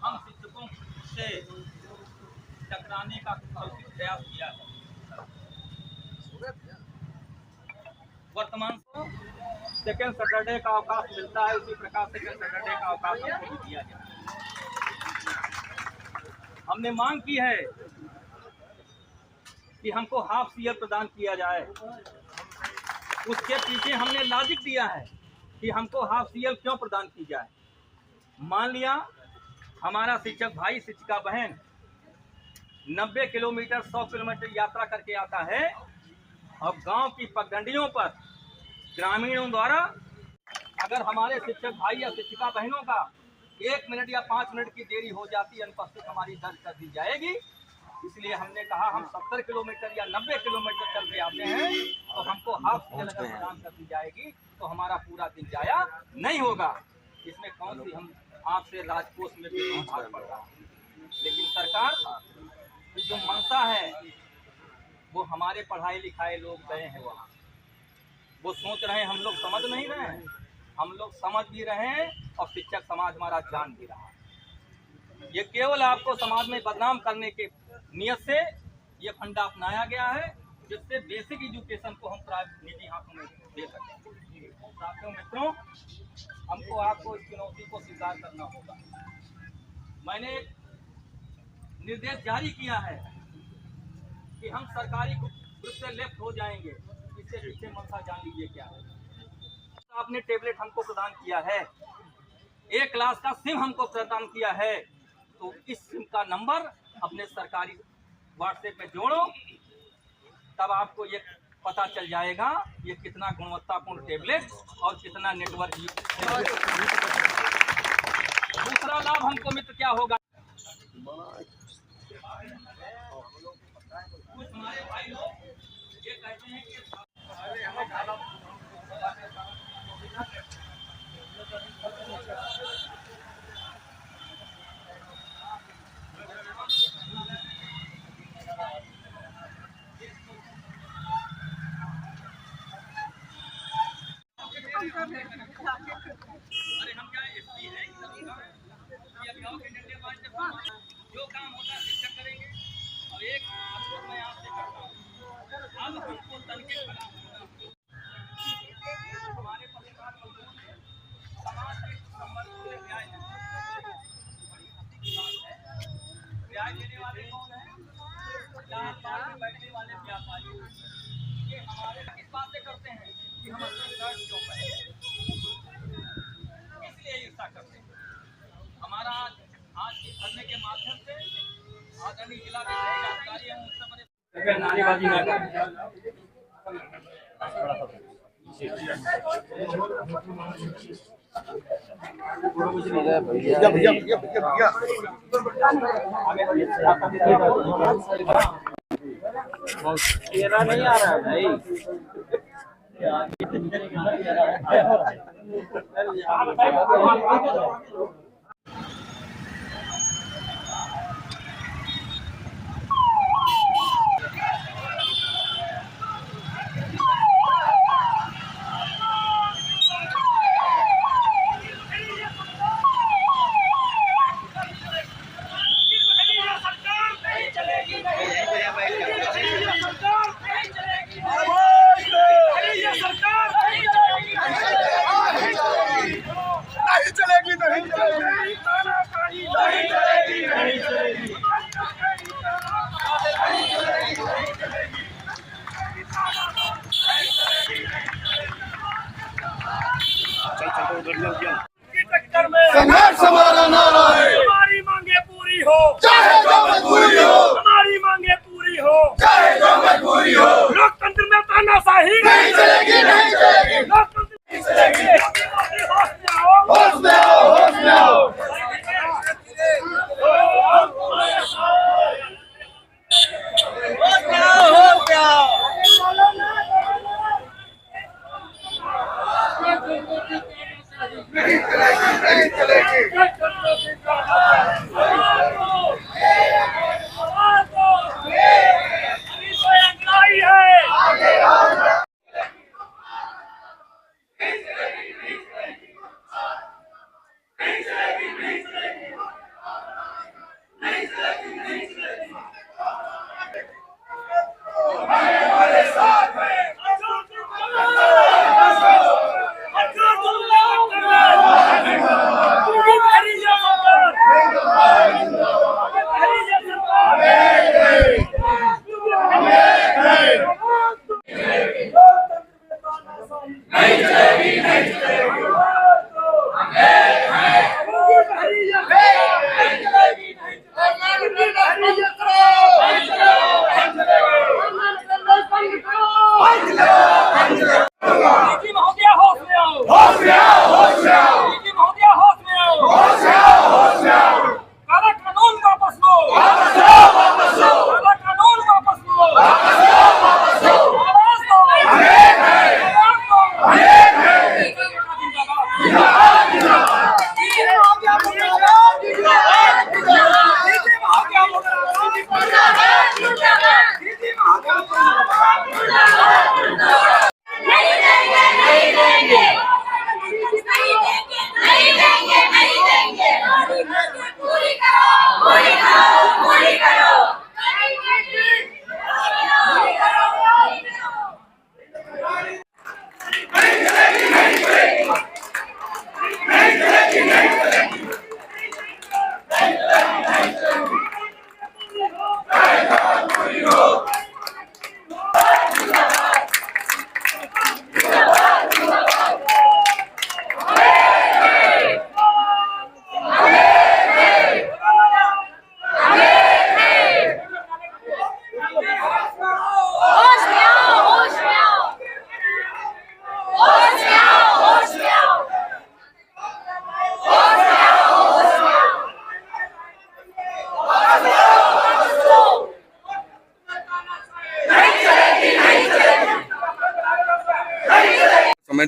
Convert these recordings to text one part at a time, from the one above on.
हम शिक्षकों से टकराने का प्रयास किया है। वर्तमान सेकेंड सैटरडे का अवकाश मिलता है, उसी प्रकार सेकेंड सैटरडे का अवकाश हमको भी दिया जाए। हमने मांग की है कि हमको हाफ सीएल प्रदान किया जाए। उसके पीछे हमने लॉजिक दिया है कि हमको हाफ सीएल क्यों प्रदान की जाए। मान लिया हमारा शिक्षक भाई शिक्षिका बहन 90 किलोमीटर 100 किलोमीटर यात्रा करके आता है और गांव की पगडंडियों पर ग्रामीणों द्वारा अगर हमारे शिक्षक भाई या शिक्षिका बहनों का 1 मिनट या 5 मिनट की देरी हो जाती, अनुपस्थित हमारी दर्ज कर दी जाएगी। इसलिए हमने कहा हम 70 किलोमीटर या 90 किलोमीटर चल के आते हैं तो हमको हाफ सीएल अगर प्रदान कर दी जाएगी तो हमारा पूरा दिन जाया नहीं होगा। इसमें कौन सी हम आपसे राजकोष में भी भाग पड़ रहा है। लेकिन सरकार की जो मंशा है वो हमारे पढ़ाई लिखाए लोग गए हैं वहाँ, वो सोच रहे हैं हम लोग समझ नहीं रहे हैं। हम लोग समझ भी रहे हैं और शिक्षक समाज हमारा जान भी रहा है। ये केवल आपको समाज में बदनाम करने के नियत से ये फंडा अपनाया गया है, जिससे बेसिक एजुकेशन को हम निजी हाथों में दे सकें। साथियों मित्रों, हमको आपको इस चुनौती को स्वीकार करना होगा। मैंने एक निर्देश जारी किया है कि हम सरकारी ग्रुप से लेफ्ट हो जाएंगे। इससे पीछे मंशा जान लीजिए क्या है। आपने टेबलेट हमको प्रदान किया है, 1 क्लास का सिम हमको प्रदान किया है, तो इस सिम का नंबर अपने सरकारी व्हाट्सएप पे जोड़ो, तब आपको ये पता चल जाएगा ये कितना गुणवत्तापूर्ण टेबलेट और कितना नेटवर्क। दूसरा लाभ हमको मित्र क्या होगा, कुछ हमारे भाई लोग ये कहते हैं कि अरे हम क्या एसपी है जो काम होता है शिक्षक करेंगे। और एक अनुरोध मैं आपसे करता हूँ, अब हमको तन के खड़ा होना। हमारे पत्रकार मजदूर हैं, समाज के संबंध से न्याय है, न्याय देने वाले कौन है, बैठने वाले व्यापारी। ये हमारे किस बात से करते हैं कि हम अपने शर्ट क्यों पहने, इसलिए ऐसा करते हैं। हमारा आज के धरने के माध्यम से आदरणीय जिला अधिकारी एवं उत्तर प्रदेश नारेबाजी न करें। तेरा नहीं आ रहा है भाई। संघर्ष हमारा नारा है, हमारी मांगे पूरी हो चाहे जो मजबूरी हो, हमारी मांगे पूरी हो चाहे जो मजबूरी हो। लोकतंत्र में तानाशाही नहीं चलेगी, नहीं चलेगी, लोकतंत्र नहीं चलेगी। होश में आओ, होश में आओ, होश में आओ।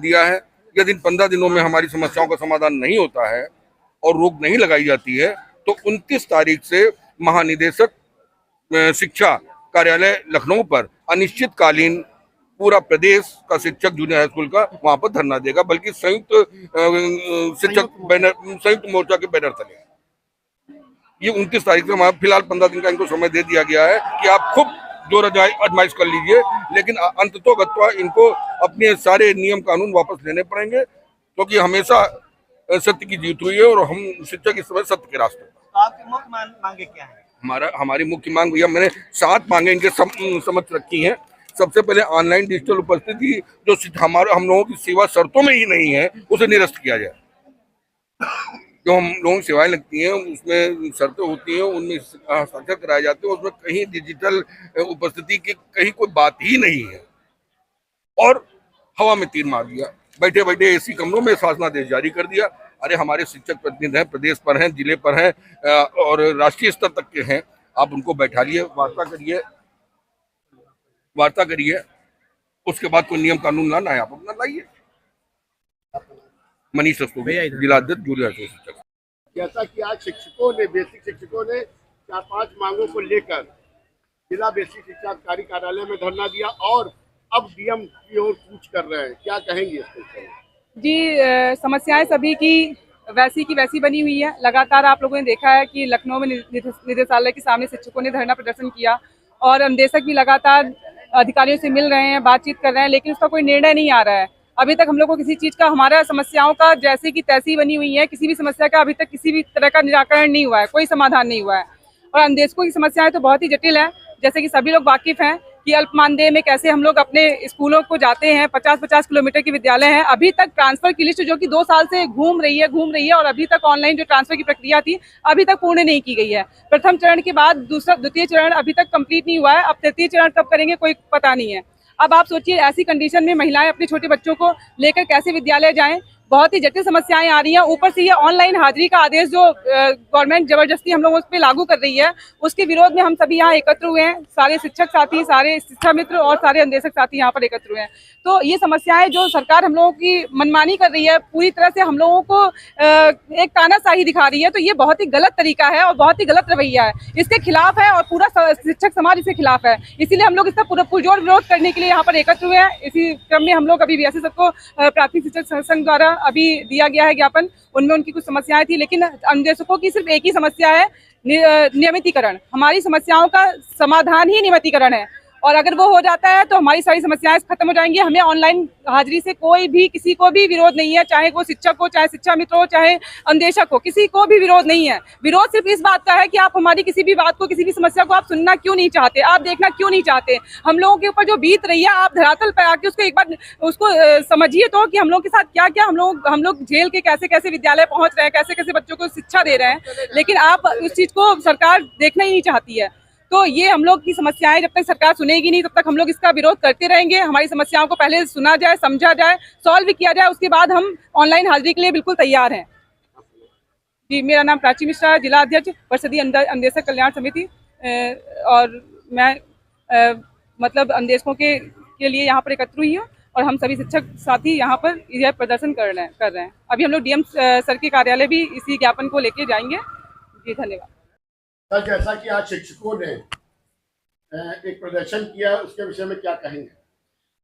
दिया है। यदि इन 15 दिनों में हमारी समस्याओं का समाधान नहीं होता है और रोक नहीं लगाई जाती है तो 29 तारीख से महानिदेशक शिक्षा कार्यालय लखनऊ पर अनिश्चितकालीन पूरा प्रदेश का शिक्षक जूनियर हाई स्कूल का वहां पर धरना देगा, बल्कि संयुक्त मोर्चा के बैनर तले। ये 29 तारीख से हमारा फिलहाल 15 दिन का इनको समय दे दिया गया है कि आप खूब जोर आजमाइश कर लीजिए, लेकिन अंततोगत्वा इनको अपने सारे नियम कानून वापस लेने पड़ेंगे, क्योंकि हमेशा सत्य की जीत हुई है और हम शिक्षक इस समय सत्य के रास्ते। तो आपकी मुख्य मांगे क्या है? हमारी मुख्य मांग भैया, मैंने 7 मांगे इनके समक्ष रखी हैं। सबसे पहले ऑनलाइन डिजिटल उपस्थिति जो हम लोगों की सेवा शर्तों में ही नहीं है, उसे निरस्त किया जाए। जो हम लोगों की सेवाएं लगती हैं उसमें शर्तें होती हैं, उनमें हस्ताक्षर कराए जाते हैं, उसमें कहीं डिजिटल उपस्थिति की कहीं कोई बात ही नहीं है। और हवा में तीर मार दिया, बैठे बैठे एसी कमरों में शासनादेश जारी कर दिया। अरे हमारे शिक्षक प्रतिनिधि हैं, प्रदेश पर हैं, जिले पर हैं और राष्ट्रीय स्तर तक के हैं, आप उनको बैठा लिए, वार्ता करिए, उसके बाद कोई नियम कानून लाना है आप अपना लाइए। मनीष रस्तोगी, जिलाध्यक्ष जूनियर शिक्षक। जैसा कि आज बेसिक शिक्षकों ने 4-5 मांगों को लेकर जिला बेसिक शिक्षा अधिकारी कार्यालय में धरना दिया और अब डीएम की ओर कूच कर रहे हैं, क्या कहेंगे इसको? जी, समस्याएं सभी की वैसी बनी हुई है। लगातार आप लोगों ने देखा है कि लखनऊ में निदेशालय के सामने शिक्षकों ने धरना प्रदर्शन किया और निदेशक भी लगातार अधिकारियों से मिल रहे हैं, बातचीत कर रहे हैं, लेकिन उसका कोई निर्णय नहीं आ रहा है। अभी तक हम लोग को किसी चीज़ का, हमारा समस्याओं का जैसे कि तैसी बनी हुई है, किसी भी समस्या का अभी तक किसी भी तरह का निराकरण नहीं हुआ है, कोई समाधान नहीं हुआ है। और अनुदेशकों की समस्याएं तो बहुत ही जटिल है, जैसे कि सभी लोग वाकिफ हैं कि अल्प मानदेय में कैसे हम लोग अपने स्कूलों को जाते हैं। 50-50 किलोमीटर के विद्यालय हैं। अभी तक ट्रांसफर की लिस्ट जो कि 2 साल से घूम रही है और अभी तक ऑनलाइन जो ट्रांसफर की प्रक्रिया थी अभी तक पूर्ण नहीं की गई है। प्रथम चरण के बाद द्वितीय चरण अभी तक कंप्लीट नहीं हुआ है। अब तृतीय चरण कब करेंगे कोई पता नहीं है। अब आप सोचिए, ऐसी कंडीशन में महिलाएं अपने छोटे बच्चों को लेकर कैसे विद्यालय जाएं। बहुत ही जटिल समस्याएं आ रही हैं। ऊपर से ये ऑनलाइन हाजिरी का आदेश जो गवर्नमेंट जबरदस्ती हम लोग उस पर लागू कर रही है, उसके विरोध में हम सभी यहाँ एकत्र हुए हैं। सारे शिक्षक साथी, सारे शिक्षा मित्र और सारे अनुदेशक साथी यहाँ पर एकत्र हुए हैं। तो ये समस्याएं जो सरकार हम लोगों की मनमानी कर रही है, पूरी तरह से हम लोगों को एक तानाशाही दिखा रही है, तो ये बहुत ही गलत तरीका है और बहुत ही गलत रवैया है। इसके खिलाफ है और पूरा शिक्षक समाज इसके खिलाफ है। इसीलिए हम लोग इसका पुरजोर विरोध करने के लिए यहाँ पर एकत्र हुए हैं। इसी क्रम में हम लोग अभी बीएसएसएफ को प्राथमिक शिक्षक संघ द्वारा अभी दिया गया है ज्ञापन। उनमें उनकी कुछ समस्याएं थी, लेकिन अनुदेशकों की सिर्फ एक ही समस्या है, नियमितीकरण। हमारी समस्याओं का समाधान ही नियमितीकरण है और अगर वो हो जाता है तो हमारी सारी समस्याएं खत्म हो जाएंगी। हमें ऑनलाइन हाजिरी से कोई भी, किसी को भी विरोध नहीं है, चाहे वो शिक्षक हो, चाहे शिक्षा मित्र हो, चाहे अनुदेशक हो, किसी को भी विरोध नहीं है। विरोध सिर्फ इस बात का है कि आप हमारी किसी भी बात को, किसी भी समस्या को आप सुनना क्यों नहीं चाहते, आप देखना क्यों नहीं चाहते। हम लोगों के ऊपर जो बीत रही है, आप धरातल पर आके उसको एक बार उसको समझिए तो कि हम लोग के साथ क्या क्या हम लोग झेल के कैसे कैसे विद्यालय पहुंच रहे हैं, कैसे कैसे बच्चों को शिक्षा दे रहे हैं, लेकिन आप उस चीज को सरकार देखना ही नहीं चाहती है। तो ये हम लोग की समस्याएं जब तक सरकार सुनेगी नहीं, तब तक हम लोग इसका विरोध करते रहेंगे। हमारी समस्याओं को पहले सुना जाए, समझा जाए, सॉल्व किया जाए, उसके बाद हम ऑनलाइन हाजिरी के लिए बिल्कुल तैयार हैं। जी, मेरा नाम प्राची मिश्रा है, जिला अध्यक्ष परिषदीय अनुदेशक कल्याण समिति, और मैं मतलब अनुदेशकों के लिए यहाँ पर एकत्र हुई हूँ और हम सभी शिक्षक साथी यहाँ पर यह प्रदर्शन कर रहे हैं। अभी हम लोग डीएम सर के कार्यालय भी इसी ज्ञापन को लेके जाएंगे। जी, धन्यवाद। सर, जैसा कि आज शिक्षकों ने एक प्रदर्शन किया, उसके विषय में क्या कहेंगे?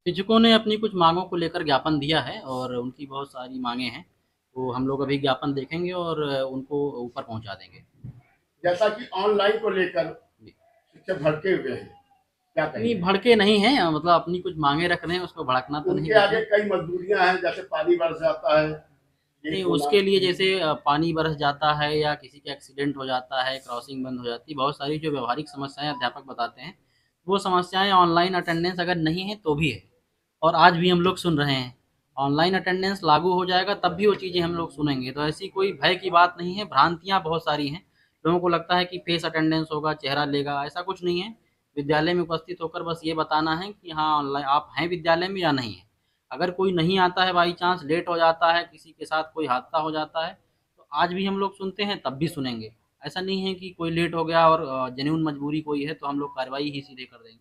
शिक्षकों ने अपनी कुछ मांगों को लेकर ज्ञापन दिया है और उनकी बहुत सारी मांगे हैं, तो हम लोग अभी ज्ञापन देखेंगे और उनको ऊपर पहुंचा देंगे। जैसा कि ऑनलाइन को लेकर शिक्षक भड़के हुए हैं, क्या कहेंगे? नहीं, भड़के नहीं हैं, मतलब अपनी कुछ मांगे रख रहे हैं, उसको भड़कना तो नहीं। उनके आगे कई मजबूरियां हैं, जैसे पानी बरस जाता है। नहीं, उसके लिए जैसे पानी बरस जाता है या किसी का एक्सीडेंट हो जाता है, क्रॉसिंग बंद हो जाती है, बहुत सारी जो व्यवहारिक समस्याएं अध्यापक बताते हैं, वो समस्याएं ऑनलाइन अटेंडेंस अगर नहीं है तो भी है। और आज भी हम लोग सुन रहे हैं, ऑनलाइन अटेंडेंस लागू हो जाएगा तब भी वो चीज़ें हम लोग सुनेंगे। तो ऐसी कोई भय की बात नहीं है। भ्रांतियाँ बहुत सारी हैं, लोगों को लगता है कि फेस अटेंडेंस होगा, चेहरा लेगा, ऐसा कुछ नहीं है। विद्यालय में उपस्थित होकर बस ये बताना है कि हाँ ऑनलाइन आप हैं विद्यालय में या नहीं है। अगर कोई नहीं आता है, बाई चांस लेट हो जाता है, किसी के साथ कोई हादसा हो जाता है, तो आज भी हम लोग सुनते हैं, तब भी सुनेंगे। ऐसा नहीं है कि कोई लेट हो गया और जेन्युइन मजबूरी कोई है तो हम लोग कार्रवाई ही सीधे कर देंगे।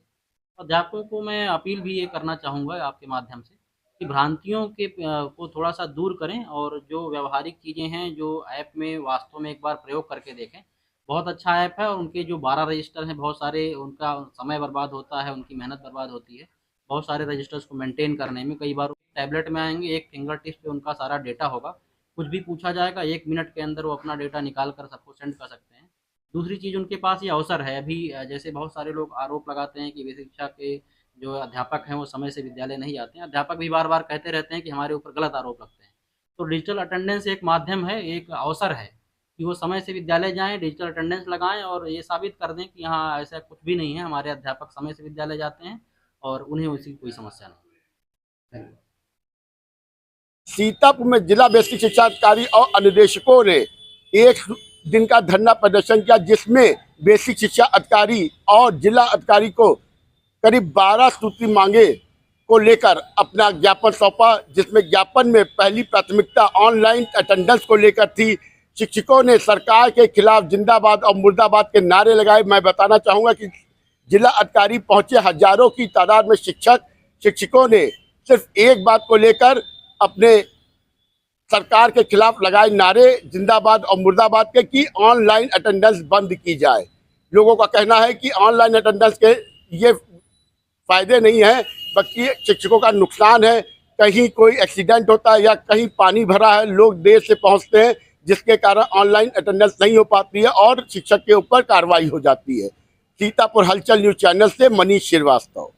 अध्यापकों को मैं अपील भी ये करना चाहूँगा आपके माध्यम से कि भ्रांतियों के को थोड़ा सा दूर करें और जो व्यवहारिक चीज़ें हैं जो ऐप में वास्तव में एक बार प्रयोग करके देखें। बहुत अच्छा ऐप है और उनके जो 12 रजिस्टर हैं बहुत सारे, उनका समय बर्बाद होता है, उनकी मेहनत बर्बाद होती है बहुत सारे रजिस्टर्स को मेंटेन करने में। कई बार टैबलेट में आएंगे, एक फिंगर टिप्स पे उनका सारा डेटा होगा, कुछ भी पूछा जाएगा 1 मिनट के अंदर वो अपना डेटा निकाल कर सबको सेंड कर सकते हैं। दूसरी चीज़, उनके पास ये अवसर है अभी, जैसे बहुत सारे लोग आरोप लगाते हैं कि बेसिक शिक्षा के जो अध्यापक हैं वो समय से विद्यालय नहीं जाते हैं। अध्यापक भी बार बार कहते रहते हैं कि हमारे ऊपर गलत आरोप लगते हैं। तो डिजिटल अटेंडेंस एक माध्यम है, एक अवसर है कि वो समय से विद्यालय जाएं, डिजिटल अटेंडेंस लगाएं और ये साबित कर दें कि यहाँ ऐसा कुछ भी नहीं है, हमारे अध्यापक समय से विद्यालय जाते हैं और उन्हें उसकी कोई समस्या नहीं है। सीतापुर में जिला बेसिक शिक्षा अधिकारी और अनुदेशकों ने 1 दिन का धरना प्रदर्शन किया, जिसमें बेसिक शिक्षा अधिकारी और जिला अधिकारी को करीब 12 सूत्री मांगे को लेकर अपना ज्ञापन सौंपा, जिसमें ज्ञापन में पहली प्राथमिकता ऑनलाइन अटेंडेंस को लेकर थी। शिक्षकों ने सरकार के खिलाफ जिंदाबाद और मुर्दाबाद के नारे लगाए। मैं बताना चाहूँगा कि जिला अधिकारी पहुंचे, हजारों की तादाद में शिक्षकों ने सिर्फ एक बात को लेकर अपने सरकार के खिलाफ लगाए नारे जिंदाबाद और मुर्दाबाद के कि ऑनलाइन अटेंडेंस बंद की जाए। लोगों का कहना है कि ऑनलाइन अटेंडेंस के ये फायदे नहीं है, बल्कि शिक्षकों का नुकसान है। कहीं कोई एक्सीडेंट होता है या कहीं पानी भरा है, लोग देर से पहुंचते हैं, जिसके कारण ऑनलाइन अटेंडेंस नहीं हो पाती है और शिक्षक के ऊपर कार्रवाई हो जाती है। सीतापुर हलचल न्यूज चैनल से मनीष श्रीवास्तव।